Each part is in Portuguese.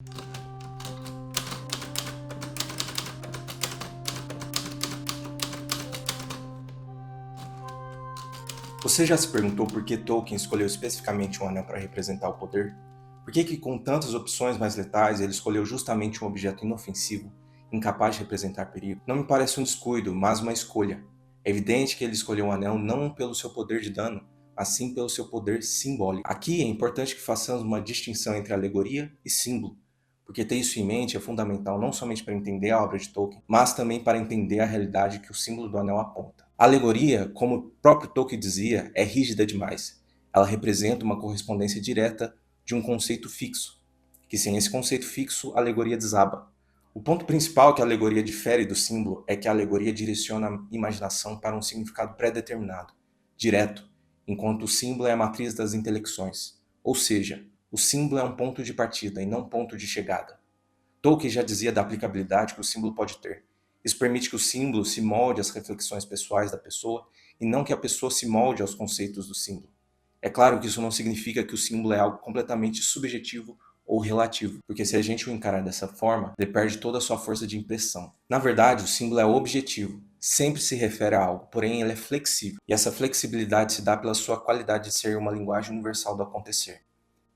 Você já se perguntou por que Tolkien escolheu especificamente um anel para representar o poder? Por que com tantas opções mais letais, ele escolheu justamente um objeto inofensivo, incapaz de representar perigo? Não me parece um descuido, mas uma escolha. É evidente que ele escolheu o anel não pelo seu poder de dano, mas sim pelo seu poder simbólico. Aqui é importante que façamos uma distinção entre alegoria e símbolo, porque ter isso em mente é fundamental não somente para entender a obra de Tolkien, mas também para entender a realidade que o símbolo do anel aponta. A alegoria, como o próprio Tolkien dizia, é rígida demais. Ela representa uma correspondência direta de um conceito fixo, que sem esse conceito fixo, a alegoria desaba. O ponto principal que a alegoria difere do símbolo é que a alegoria direciona a imaginação para um significado pré-determinado, direto, enquanto o símbolo é a matriz das intelecções, ou seja, o símbolo é um ponto de partida e não um ponto de chegada. Tolkien já dizia da aplicabilidade que o símbolo pode ter. Isso permite que o símbolo se molde às reflexões pessoais da pessoa e não que a pessoa se molde aos conceitos do símbolo. É claro que isso não significa que o símbolo é algo completamente subjetivo ou relativo, porque se a gente o encarar dessa forma, ele perde toda a sua força de impressão. Na verdade, o símbolo é objetivo, sempre se refere a algo, porém ele é flexível, e essa flexibilidade se dá pela sua qualidade de ser uma linguagem universal do acontecer.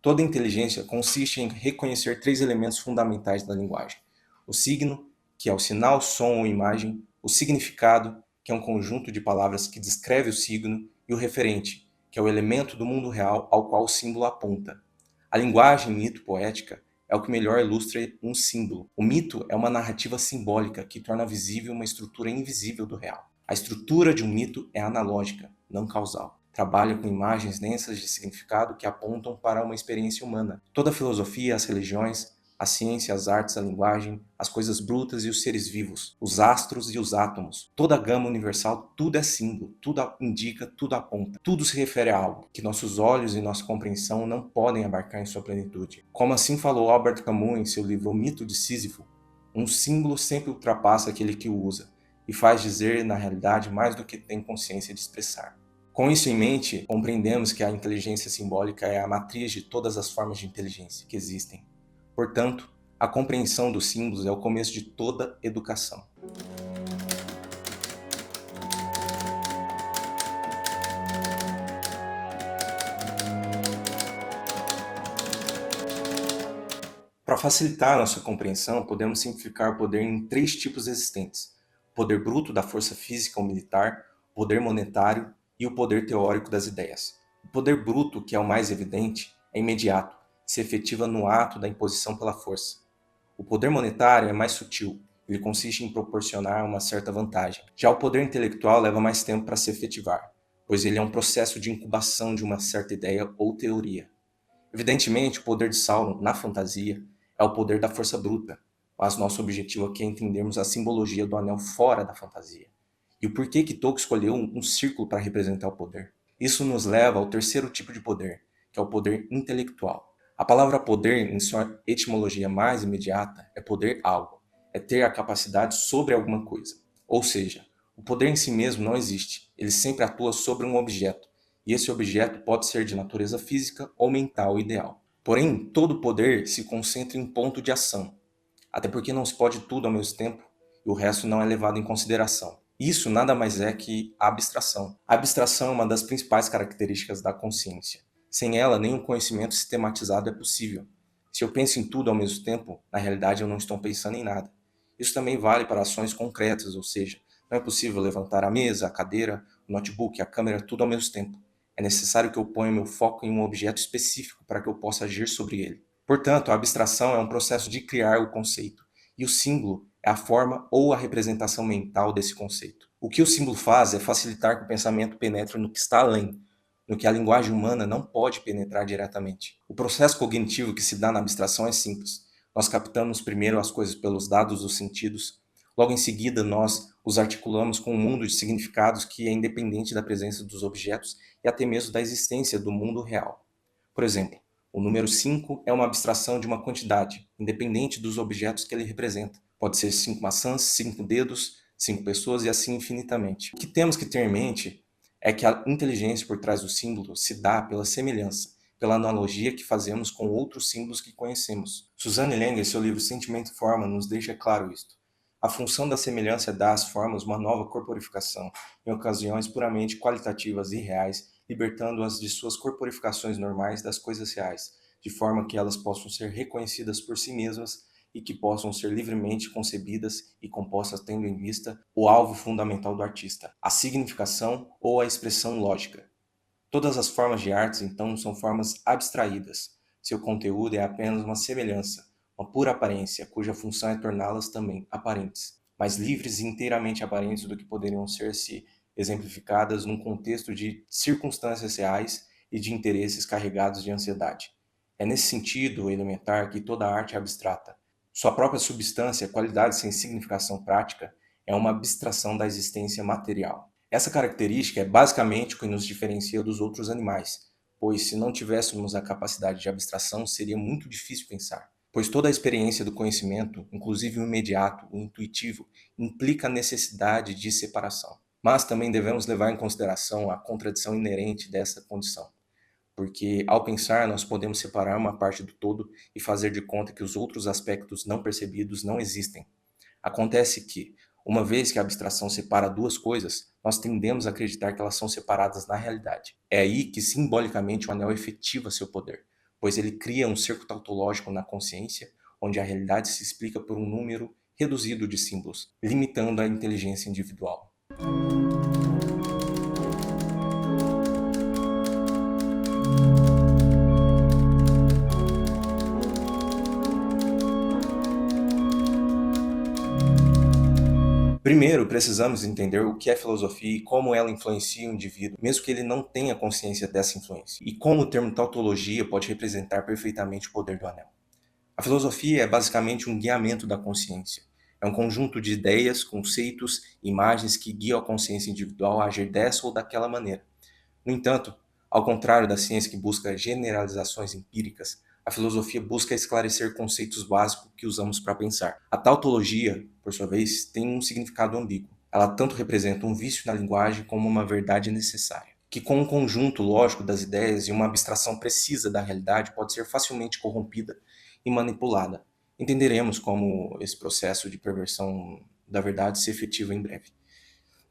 Toda inteligência consiste em reconhecer três elementos fundamentais da linguagem: o signo, que é o sinal, som ou imagem; o significado, que é um conjunto de palavras que descreve o signo; e o referente, que é o elemento do mundo real ao qual o símbolo aponta. A linguagem mito-poética é o que melhor ilustra um símbolo. O mito é uma narrativa simbólica que torna visível uma estrutura invisível do real. A estrutura de um mito é analógica, não causal. Trabalha com imagens densas de significado que apontam para uma experiência humana. Toda a filosofia, as religiões, a ciência, as artes, a linguagem, as coisas brutas e os seres vivos, os astros e os átomos, toda a gama universal, tudo é símbolo, tudo indica, tudo aponta, tudo se refere a algo que nossos olhos e nossa compreensão não podem abarcar em sua plenitude. Como assim falou Albert Camus em seu livro O Mito de Sísifo, um símbolo sempre ultrapassa aquele que o usa e faz dizer, na realidade, mais do que tem consciência de expressar. Com isso em mente, compreendemos que a inteligência simbólica é a matriz de todas as formas de inteligência que existem. Portanto, a compreensão dos símbolos é o começo de toda educação. Para facilitar a nossa compreensão, podemos simplificar o poder em três tipos existentes: o poder bruto da força física ou militar, o poder monetário e o poder teórico das ideias. O poder bruto, que é o mais evidente, é imediato, se efetiva no ato da imposição pela força. O poder monetário é mais sutil, ele consiste em proporcionar uma certa vantagem. Já o poder intelectual leva mais tempo para se efetivar, pois ele é um processo de incubação de uma certa ideia ou teoria. Evidentemente, o poder de Sauron, na fantasia, é o poder da força bruta, mas nosso objetivo aqui é entendermos a simbologia do anel fora da fantasia, e o porquê que Tolkien escolheu um círculo para representar o poder. Isso nos leva ao terceiro tipo de poder, que é o poder intelectual. A palavra poder, em sua etimologia mais imediata, é poder algo, é ter a capacidade sobre alguma coisa. Ou seja, o poder em si mesmo não existe, ele sempre atua sobre um objeto, e esse objeto pode ser de natureza física ou mental ideal. Porém, todo poder se concentra em ponto de ação, até porque não se pode tudo ao mesmo tempo e o resto não é levado em consideração. Isso nada mais é que a abstração. A abstração é uma das principais características da consciência. Sem ela, nenhum conhecimento sistematizado é possível. Se eu penso em tudo ao mesmo tempo, na realidade eu não estou pensando em nada. Isso também vale para ações concretas, ou seja, não é possível levantar a mesa, a cadeira, o notebook, a câmera, tudo ao mesmo tempo. É necessário que eu ponha meu foco em um objeto específico para que eu possa agir sobre ele. Portanto, a abstração é um processo de criar o conceito, e o símbolo é a forma ou a representação mental desse conceito. O que o símbolo faz é facilitar que o pensamento penetre no que está além, no que a linguagem humana não pode penetrar diretamente. O processo cognitivo que se dá na abstração é simples. Nós captamos primeiro as coisas pelos dados dos sentidos, logo em seguida nós os articulamos com um mundo de significados que é independente da presença dos objetos e até mesmo da existência do mundo real. Por exemplo, o número 5 é uma abstração de uma quantidade, independente dos objetos que ele representa. Pode ser 5 maçãs, 5 dedos, 5 pessoas e assim infinitamente. O que temos que ter em mente é que a inteligência por trás do símbolo se dá pela semelhança, pela analogia que fazemos com outros símbolos que conhecemos. Suzanne Lang, em seu livro Sentimento e Forma, nos deixa claro isto. A função da semelhança é dar às formas uma nova corporificação, em ocasiões puramente qualitativas e reais, libertando-as de suas corporificações normais das coisas reais, de forma que elas possam ser reconhecidas por si mesmas e que possam ser livremente concebidas e compostas tendo em vista o alvo fundamental do artista, a significação ou a expressão lógica. Todas as formas de artes, então, são formas abstraídas. Seu conteúdo é apenas uma semelhança, uma pura aparência, cuja função é torná-las também aparentes, mais livres e inteiramente aparentes do que poderiam ser se exemplificadas num contexto de circunstâncias reais e de interesses carregados de ansiedade. É nesse sentido elementar que toda arte é abstrata. Sua própria substância, qualidade sem significação prática, é uma abstração da existência material. Essa característica é basicamente o que nos diferencia dos outros animais, pois se não tivéssemos a capacidade de abstração, seria muito difícil pensar. Pois toda a experiência do conhecimento, inclusive o imediato, o intuitivo, implica a necessidade de separação. Mas também devemos levar em consideração a contradição inerente dessa condição, porque ao pensar nós podemos separar uma parte do todo e fazer de conta que os outros aspectos não percebidos não existem. Acontece que, uma vez que a abstração separa duas coisas, nós tendemos a acreditar que elas são separadas na realidade. É aí que simbolicamente o anel efetiva seu poder, pois ele cria um cerco tautológico na consciência, onde a realidade se explica por um número reduzido de símbolos, limitando a inteligência individual. Primeiro, precisamos entender o que é filosofia e como ela influencia o indivíduo, mesmo que ele não tenha consciência dessa influência, e como o termo tautologia pode representar perfeitamente o poder do anel. A filosofia é basicamente um guiamento da consciência. É um conjunto de ideias, conceitos, imagens que guiam a consciência individual a agir dessa ou daquela maneira. No entanto, ao contrário da ciência que busca generalizações empíricas, a filosofia busca esclarecer conceitos básicos que usamos para pensar. A tautologia, por sua vez, tem um significado ambíguo. Ela tanto representa um vício na linguagem como uma verdade necessária, que com um conjunto lógico das ideias e uma abstração precisa da realidade pode ser facilmente corrompida e manipulada. Entenderemos como esse processo de perversão da verdade se efetiva em breve.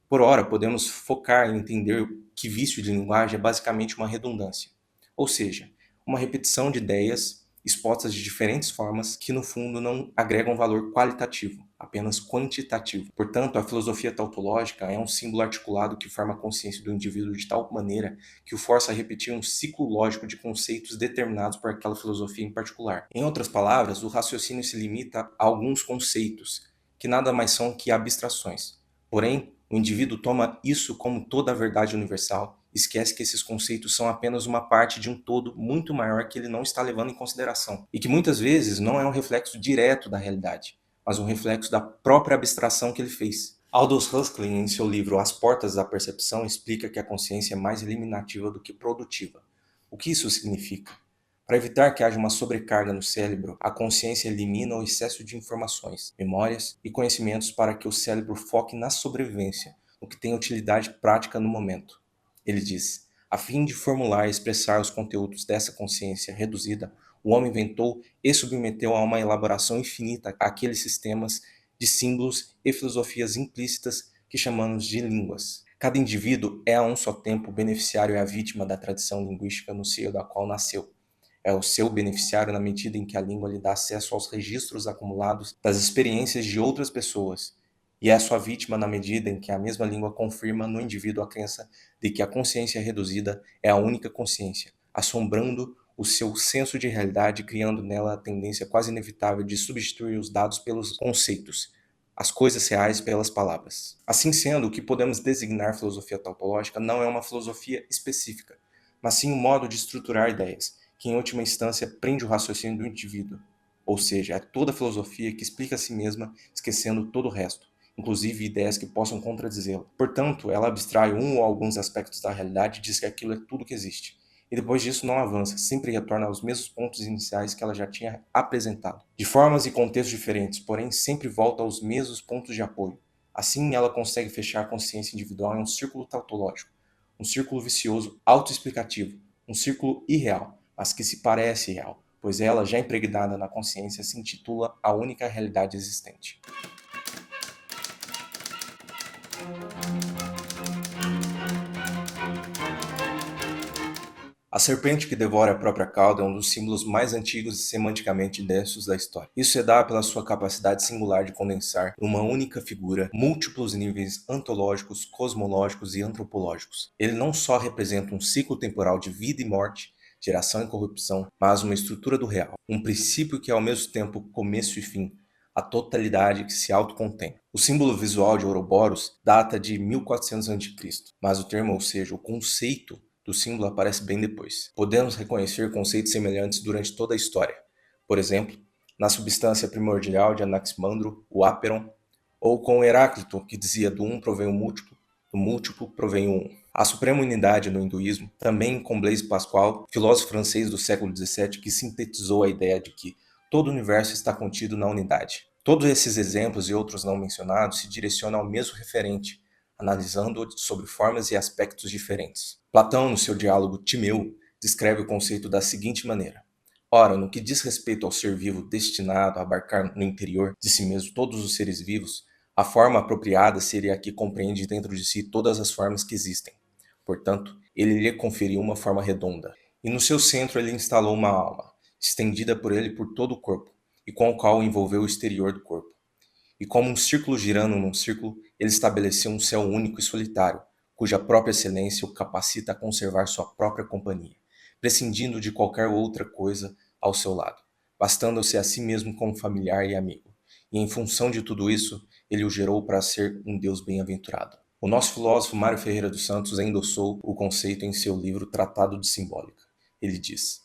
Por ora, podemos focar em entender que vício de linguagem é basicamente uma redundância, ou seja, uma repetição de ideias expostas de diferentes formas que no fundo não agregam valor qualitativo, apenas quantitativo. Portanto, a filosofia tautológica é um símbolo articulado que forma a consciência do indivíduo de tal maneira que o força a repetir um ciclo lógico de conceitos determinados por aquela filosofia em particular. Em outras palavras, o raciocínio se limita a alguns conceitos, que nada mais são que abstrações. Porém, o indivíduo toma isso como toda a verdade universal, esquece que esses conceitos são apenas uma parte de um todo muito maior que ele não está levando em consideração, e que muitas vezes não é um reflexo direto da realidade, mas um reflexo da própria abstração que ele fez. Aldous Huxley, em seu livro As Portas da Percepção, explica que a consciência é mais eliminativa do que produtiva. O que isso significa? Para evitar que haja uma sobrecarga no cérebro, a consciência elimina o excesso de informações, memórias e conhecimentos para que o cérebro foque na sobrevivência, no que tem utilidade prática no momento. Ele diz: a fim de formular e expressar os conteúdos dessa consciência reduzida, o homem inventou e submeteu a uma elaboração infinita aqueles sistemas de símbolos e filosofias implícitas que chamamos de línguas. Cada indivíduo é a um só tempo o beneficiário e a vítima da tradição linguística no seio da qual nasceu. É o seu beneficiário na medida em que a língua lhe dá acesso aos registros acumulados das experiências de outras pessoas, e é sua vítima na medida em que a mesma língua confirma no indivíduo a crença de que a consciência reduzida é a única consciência, assombrando o seu senso de realidade, criando nela a tendência quase inevitável de substituir os dados pelos conceitos, as coisas reais pelas palavras. Assim sendo, o que podemos designar filosofia tautológica não é uma filosofia específica, mas sim um modo de estruturar ideias, que em última instância prende o raciocínio do indivíduo, ou seja, é toda a filosofia que explica a si mesma, esquecendo todo o resto, inclusive ideias que possam contradizê-la. Portanto, ela abstrai um ou alguns aspectos da realidade e diz que aquilo é tudo que existe, e depois disso não avança, sempre retorna aos mesmos pontos iniciais que ela já tinha apresentado. De formas e contextos diferentes, porém sempre volta aos mesmos pontos de apoio. Assim, ela consegue fechar a consciência individual em um círculo tautológico, um círculo vicioso autoexplicativo, um círculo irreal, mas que se parece real, pois ela, já impregnada na consciência, se intitula a única realidade existente. A serpente que devora a própria cauda é um dos símbolos mais antigos e semanticamente densos da história. Isso se dá pela sua capacidade singular de condensar em uma única figura múltiplos níveis ontológicos, cosmológicos e antropológicos. Ele não só representa um ciclo temporal de vida e morte, geração e corrupção, mas uma estrutura do real, um princípio que é ao mesmo tempo começo e fim, a totalidade que se autocontém. O símbolo visual de Ouroboros data de 1400 a.C., mas o termo, ou seja, o conceito do símbolo aparece bem depois. Podemos reconhecer conceitos semelhantes durante toda a história. Por exemplo, na substância primordial de Anaximandro, o áperon, ou com Heráclito, que dizia do um provém o múltiplo, do múltiplo provém o um. A suprema unidade no hinduísmo, também com Blaise Pascal, filósofo francês do século XVII, que sintetizou a ideia de que todo o universo está contido na unidade. Todos esses exemplos e outros não mencionados se direcionam ao mesmo referente, analisando-o sobre formas e aspectos diferentes. Platão, no seu diálogo Timeu, descreve o conceito da seguinte maneira: ora, no que diz respeito ao ser vivo destinado a abarcar no interior de si mesmo todos os seres vivos, a forma apropriada seria a que compreende dentro de si todas as formas que existem. Portanto, ele lhe conferiu uma forma redonda, e no seu centro ele instalou uma alma, estendida por ele por todo o corpo, e com o qual envolveu o exterior do corpo. E como um círculo girando num círculo, ele estabeleceu um céu único e solitário, cuja própria excelência o capacita a conservar sua própria companhia, prescindindo de qualquer outra coisa ao seu lado, bastando-se a si mesmo como familiar e amigo. E em função de tudo isso, ele o gerou para ser um Deus bem-aventurado. O nosso filósofo Mário Ferreira dos Santos endossou o conceito em seu livro Tratado de Simbólica. Ele diz: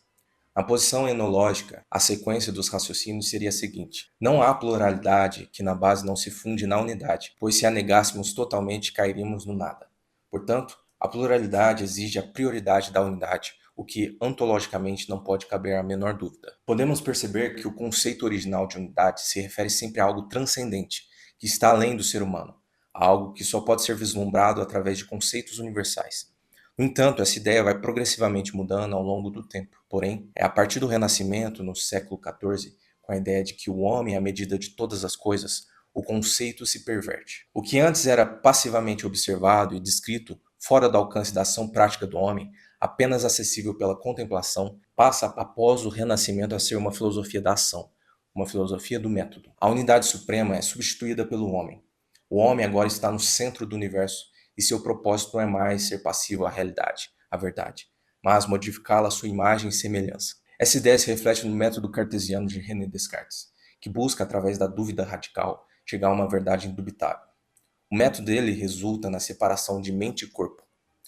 na posição enológica, a sequência dos raciocínios seria a seguinte: não há pluralidade que na base não se funde na unidade, pois se a negássemos totalmente cairíamos no nada. Portanto, a pluralidade exige a prioridade da unidade, o que ontologicamente não pode caber a menor dúvida. Podemos perceber que o conceito original de unidade se refere sempre a algo transcendente, que está além do ser humano, a algo que só pode ser vislumbrado através de conceitos universais. No entanto, essa ideia vai progressivamente mudando ao longo do tempo. Porém, é a partir do Renascimento, no século XIV, com a ideia de que o homem é a medida de todas as coisas, o conceito se perverte. O que antes era passivamente observado e descrito, fora do alcance da ação prática do homem, apenas acessível pela contemplação, passa após o Renascimento a ser uma filosofia da ação, uma filosofia do método. A unidade suprema é substituída pelo homem. O homem agora está no centro do universo e seu propósito não é mais ser passivo à realidade, à verdade, mas modificá-la à sua imagem e semelhança. Essa ideia se reflete no método cartesiano de René Descartes, que busca, através da dúvida radical, chegar a uma verdade indubitável. O método dele resulta na separação de mente e corpo,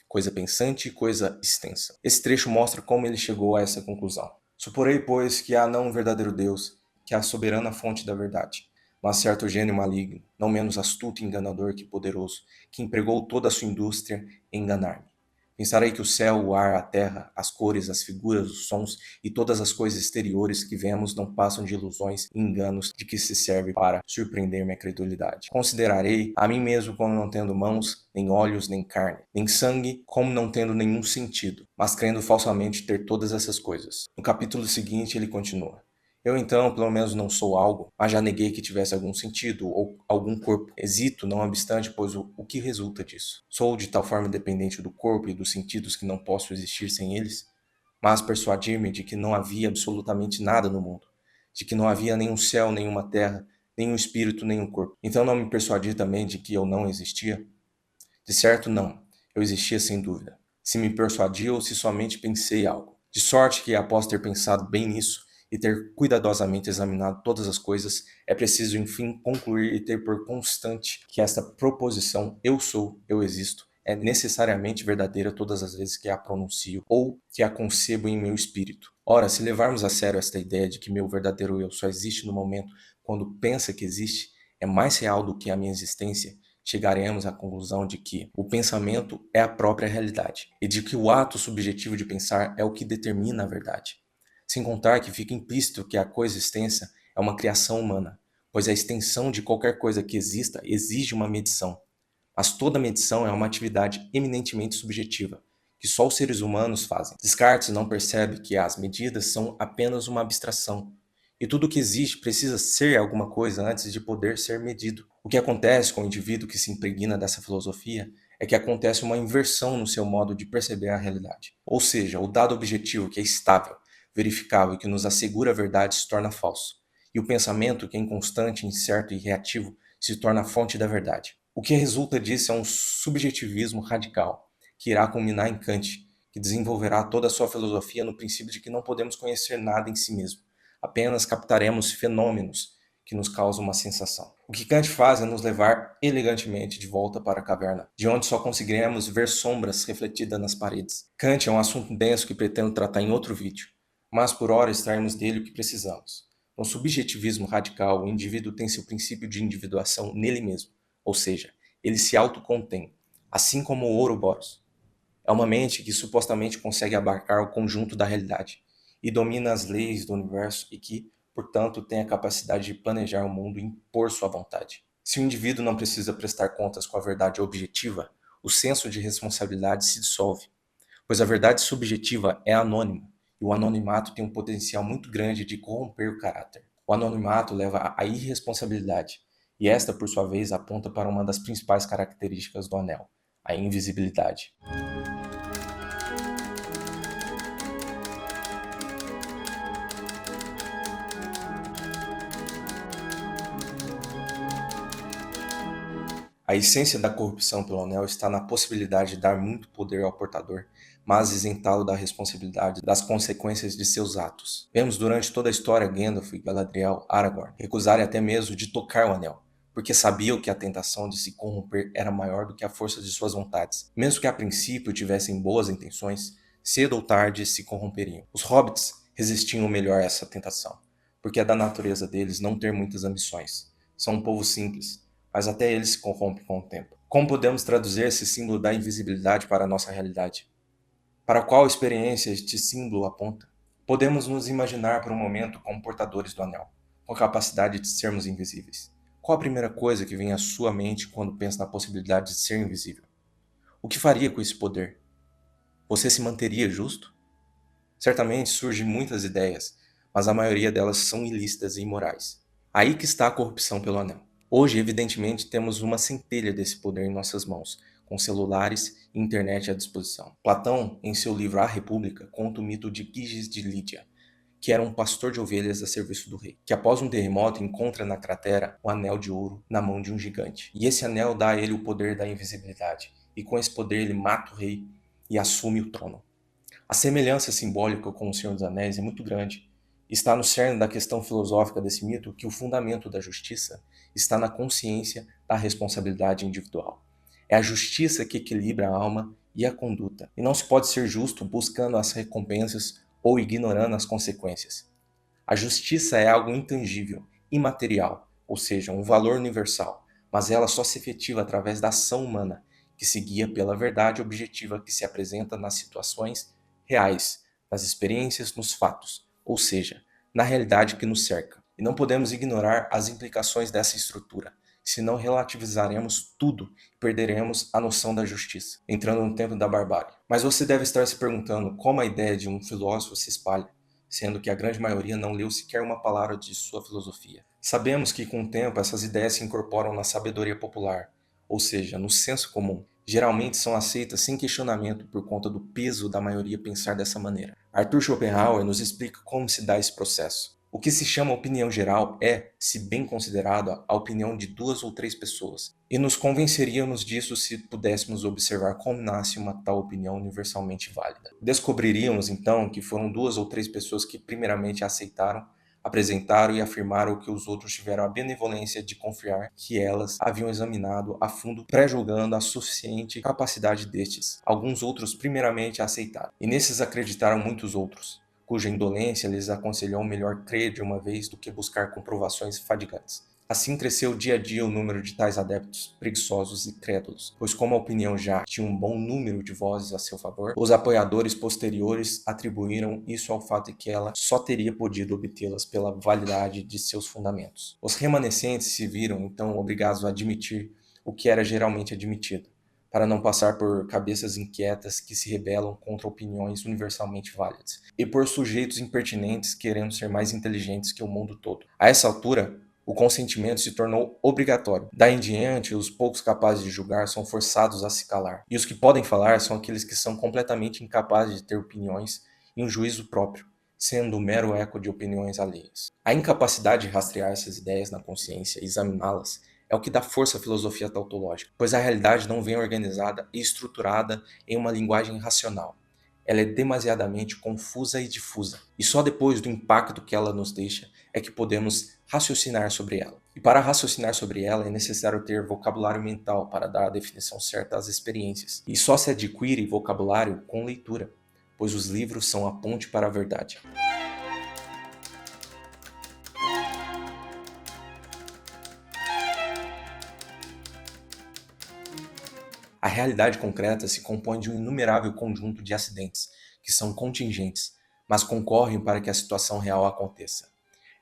coisa pensante e coisa extensa. Esse trecho mostra como ele chegou a essa conclusão. Suporei, pois, que há não um verdadeiro Deus, que é a soberana fonte da verdade, mas certo gênio maligno, não menos astuto e enganador que poderoso, que empregou toda a sua indústria em enganar-me. Pensarei que o céu, o ar, a terra, as cores, as figuras, os sons e todas as coisas exteriores que vemos não passam de ilusões e enganos de que se serve para surpreender minha credulidade. Considerarei a mim mesmo como não tendo mãos, nem olhos, nem carne, nem sangue, como não tendo nenhum sentido, mas crendo falsamente ter todas essas coisas. No capítulo seguinte ele continua: eu então, pelo menos não sou algo, mas já neguei que tivesse algum sentido ou algum corpo. Hesito, não obstante, pois o que resulta disso? Sou de tal forma dependente do corpo e dos sentidos que não posso existir sem eles? Mas persuadir-me de que não havia absolutamente nada no mundo, de que não havia nenhum céu, nenhuma terra, nenhum espírito, nenhum corpo. Então não me persuadir também de que eu não existia? De certo, não. Eu existia sem dúvida. Se me persuadi ou se somente pensei algo. De sorte que, após ter pensado bem nisso, e ter cuidadosamente examinado todas as coisas, é preciso enfim concluir e ter por constante que esta proposição eu sou, eu existo, é necessariamente verdadeira todas as vezes que a pronuncio ou que a concebo em meu espírito. Ora, se levarmos a sério esta ideia de que meu verdadeiro eu só existe no momento quando pensa que existe, é mais real do que a minha existência, chegaremos à conclusão de que o pensamento é a própria realidade e de que o ato subjetivo de pensar é o que determina a verdade. Sem contar que fica implícito que a coexistência é uma criação humana, pois a extensão de qualquer coisa que exista exige uma medição. Mas toda medição é uma atividade eminentemente subjetiva, que só os seres humanos fazem. Descartes não percebe que as medidas são apenas uma abstração, e tudo que existe precisa ser alguma coisa antes de poder ser medido. O que acontece com o indivíduo que se impregna dessa filosofia é que acontece uma inversão no seu modo de perceber a realidade. Ou seja, o dado objetivo que é estável, verificável e que nos assegura a verdade se torna falso. E o pensamento que é inconstante, incerto e reativo se torna a fonte da verdade. O que resulta disso é um subjetivismo radical, que irá culminar em Kant, que desenvolverá toda a sua filosofia no princípio de que não podemos conhecer nada em si mesmo, apenas captaremos fenômenos que nos causam uma sensação. O que Kant faz é nos levar elegantemente de volta para a caverna, de onde só conseguiremos ver sombras refletidas nas paredes. Kant é um assunto denso que pretendo tratar em outro vídeo, mas por hora extrairmos dele o que precisamos. No subjetivismo radical, o indivíduo tem seu princípio de individuação nele mesmo, ou seja, ele se autocontém, assim como o Ouroboros. É uma mente que supostamente consegue abarcar o conjunto da realidade e domina as leis do universo e que, portanto, tem a capacidade de planejar o mundo e impor sua vontade. Se o indivíduo não precisa prestar contas com a verdade objetiva, o senso de responsabilidade se dissolve, pois a verdade subjetiva é anônima e o anonimato tem um potencial muito grande de corromper o caráter. O anonimato leva à irresponsabilidade, e esta, por sua vez, aponta para uma das principais características do anel, a invisibilidade. A essência da corrupção pelo anel está na possibilidade de dar muito poder ao portador, mas isentá-lo da responsabilidade das consequências de seus atos. Vemos durante toda a história Gandalf e Galadriel, Aragorn, recusarem até mesmo de tocar o anel, porque sabiam que a tentação de se corromper era maior do que a força de suas vontades. Mesmo que a princípio tivessem boas intenções, cedo ou tarde se corromperiam. Os hobbits resistiam melhor a essa tentação, porque é da natureza deles não ter muitas ambições. São um povo simples, mas até ele se corrompe com o tempo. Como podemos traduzir esse símbolo da invisibilidade para a nossa realidade? Para qual experiência este símbolo aponta? Podemos nos imaginar por um momento como portadores do anel, com a capacidade de sermos invisíveis. Qual a primeira coisa que vem à sua mente quando pensa na possibilidade de ser invisível? O que faria com esse poder? Você se manteria justo? Certamente surgem muitas ideias, mas a maioria delas são ilícitas e imorais. Aí que está a corrupção pelo anel. Hoje, evidentemente, temos uma centelha desse poder em nossas mãos, com celulares e internet à disposição. Platão, em seu livro A República, conta o mito de Giges de Lídia, que era um pastor de ovelhas a serviço do rei, que após um terremoto encontra na cratera um anel de ouro na mão de um gigante. E esse anel dá a ele o poder da invisibilidade, e com esse poder ele mata o rei e assume o trono. A semelhança simbólica com o Senhor dos Anéis é muito grande. Está no cerne da questão filosófica desse mito que o fundamento da justiça está na consciência da responsabilidade individual. É a justiça que equilibra a alma e a conduta, e não se pode ser justo buscando as recompensas ou ignorando as consequências. A justiça é algo intangível, imaterial, ou seja, um valor universal, mas ela só se efetiva através da ação humana, que se guia pela verdade objetiva que se apresenta nas situações reais, nas experiências, nos fatos, ou seja, na realidade que nos cerca. E não podemos ignorar as implicações dessa estrutura, senão relativizaremos tudo e perderemos a noção da justiça, entrando no tempo da barbárie. Mas você deve estar se perguntando como a ideia de um filósofo se espalha, sendo que a grande maioria não leu sequer uma palavra de sua filosofia. Sabemos que com o tempo essas ideias se incorporam na sabedoria popular, ou seja, no senso comum. Geralmente são aceitas sem questionamento por conta do peso da maioria pensar dessa maneira. Arthur Schopenhauer nos explica como se dá esse processo. O que se chama opinião geral é, se bem considerada, a opinião de 2 ou 3 pessoas, e nos convenceríamos disso se pudéssemos observar como nasce uma tal opinião universalmente válida. Descobriríamos então que foram 2 ou 3 pessoas que primeiramente a aceitaram, apresentaram e afirmaram que os outros tiveram a benevolência de confiar que elas haviam examinado a fundo, pré-julgando a suficiente capacidade destes. Alguns outros primeiramente a aceitaram, e nesses acreditaram muitos outros, cuja indolência lhes aconselhou melhor crer de uma vez do que buscar comprovações fadigantes. Assim cresceu dia a dia o número de tais adeptos preguiçosos e crédulos, pois como a opinião já tinha um bom número de vozes a seu favor, os apoiadores posteriores atribuíram isso ao fato de que ela só teria podido obtê-las pela validade de seus fundamentos. Os remanescentes se viram então obrigados a admitir o que era geralmente admitido, para não passar por cabeças inquietas que se rebelam contra opiniões universalmente válidas, e por sujeitos impertinentes querendo ser mais inteligentes que o mundo todo. A essa altura, o consentimento se tornou obrigatório. Daí em diante, os poucos capazes de julgar são forçados a se calar, e os que podem falar são aqueles que são completamente incapazes de ter opiniões e um juízo próprio, sendo um mero eco de opiniões alheias. A incapacidade de rastrear essas ideias na consciência e examiná-las é o que dá força à filosofia tautológica, pois a realidade não vem organizada e estruturada em uma linguagem racional. Ela é demasiadamente confusa e difusa, e só depois do impacto que ela nos deixa é que podemos raciocinar sobre ela. E para raciocinar sobre ela é necessário ter vocabulário mental para dar a definição certa às experiências. E só se adquire vocabulário com leitura, pois os livros são a ponte para a verdade. A realidade concreta se compõe de um inumerável conjunto de acidentes, que são contingentes, mas concorrem para que a situação real aconteça.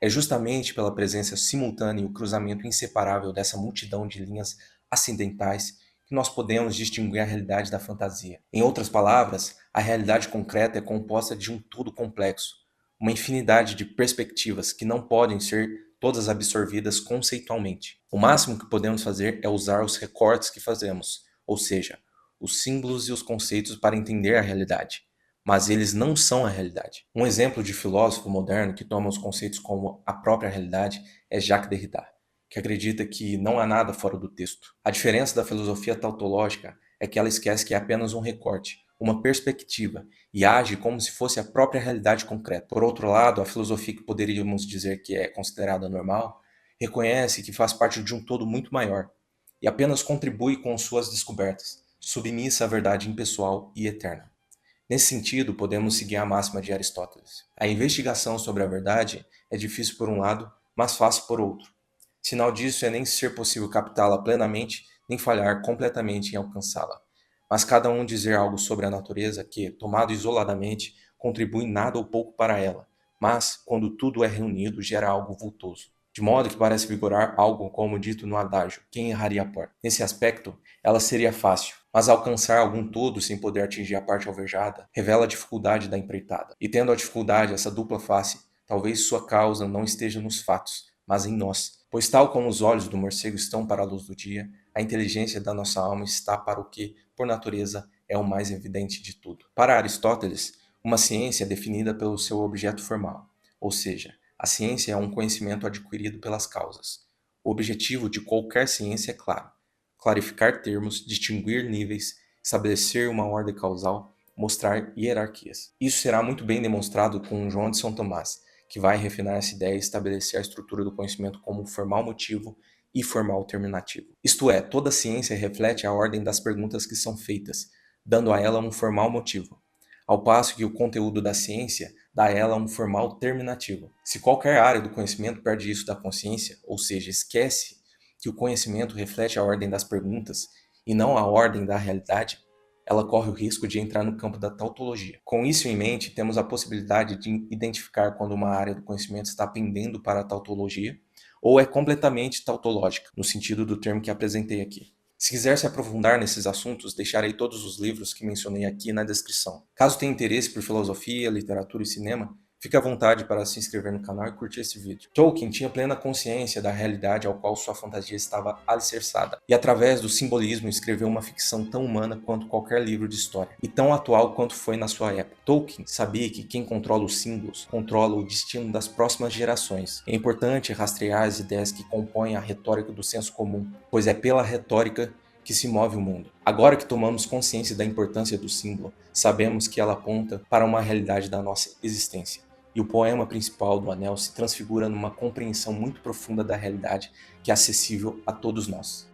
É justamente pela presença simultânea e o cruzamento inseparável dessa multidão de linhas acidentais que nós podemos distinguir a realidade da fantasia. Em outras palavras, a realidade concreta é composta de um todo complexo, uma infinidade de perspectivas que não podem ser todas absorvidas conceitualmente. O máximo que podemos fazer é usar os recortes que fazemos, ou seja, os símbolos e os conceitos para entender a realidade, mas eles não são a realidade. Um exemplo de filósofo moderno que toma os conceitos como a própria realidade é Jacques Derrida, que acredita que não há nada fora do texto. A diferença da filosofia tautológica é que ela esquece que é apenas um recorte, uma perspectiva, e age como se fosse a própria realidade concreta. Por outro lado, a filosofia que poderíamos dizer que é considerada normal, reconhece que faz parte de um todo muito maior, e apenas contribui com suas descobertas, submissa à verdade impessoal e eterna. Nesse sentido, podemos seguir a máxima de Aristóteles. A investigação sobre a verdade é difícil por um lado, mas fácil por outro. Sinal disso é nem ser possível captá-la plenamente, nem falhar completamente em alcançá-la. Mas cada um dizer algo sobre a natureza que, tomado isoladamente, contribui nada ou pouco para ela, mas, quando tudo é reunido, gera algo vultoso. De modo que parece vigorar algo como dito no adágio, quem erraria a porta? Nesse aspecto, ela seria fácil, mas alcançar algum todo sem poder atingir a parte alvejada revela a dificuldade da empreitada. E tendo a dificuldade essa dupla face, talvez sua causa não esteja nos fatos, mas em nós. Pois tal como os olhos do morcego estão para a luz do dia, a inteligência da nossa alma está para o que, por natureza, é o mais evidente de tudo. Para Aristóteles, uma ciência é definida pelo seu objeto formal, ou seja, a ciência é um conhecimento adquirido pelas causas. O objetivo de qualquer ciência é claro: clarificar termos, distinguir níveis, estabelecer uma ordem causal, mostrar hierarquias. Isso será muito bem demonstrado com João de São Tomás, que vai refinar essa ideia e estabelecer a estrutura do conhecimento como formal motivo e formal terminativo. Isto é, toda ciência reflete a ordem das perguntas que são feitas, dando a ela um formal motivo, ao passo que o conteúdo da ciência dá a ela um formal terminativo. Se qualquer área do conhecimento perde isso da consciência, ou seja, esquece que o conhecimento reflete a ordem das perguntas e não a ordem da realidade, ela corre o risco de entrar no campo da tautologia. Com isso em mente, temos a possibilidade de identificar quando uma área do conhecimento está pendendo para a tautologia ou é completamente tautológica, no sentido do termo que apresentei aqui. Se quiser se aprofundar nesses assuntos, deixarei todos os livros que mencionei aqui na descrição. Caso tenha interesse por filosofia, literatura e cinema, fique à vontade para se inscrever no canal e curtir esse vídeo. Tolkien tinha plena consciência da realidade ao qual sua fantasia estava alicerçada, e através do simbolismo escreveu uma ficção tão humana quanto qualquer livro de história, e tão atual quanto foi na sua época. Tolkien sabia que quem controla os símbolos controla o destino das próximas gerações. É importante rastrear as ideias que compõem a retórica do senso comum, pois é pela retórica que se move o mundo. Agora que tomamos consciência da importância do símbolo, sabemos que ela aponta para uma realidade da nossa existência. E o poema principal do Anel se transfigura numa compreensão muito profunda da realidade que é acessível a todos nós.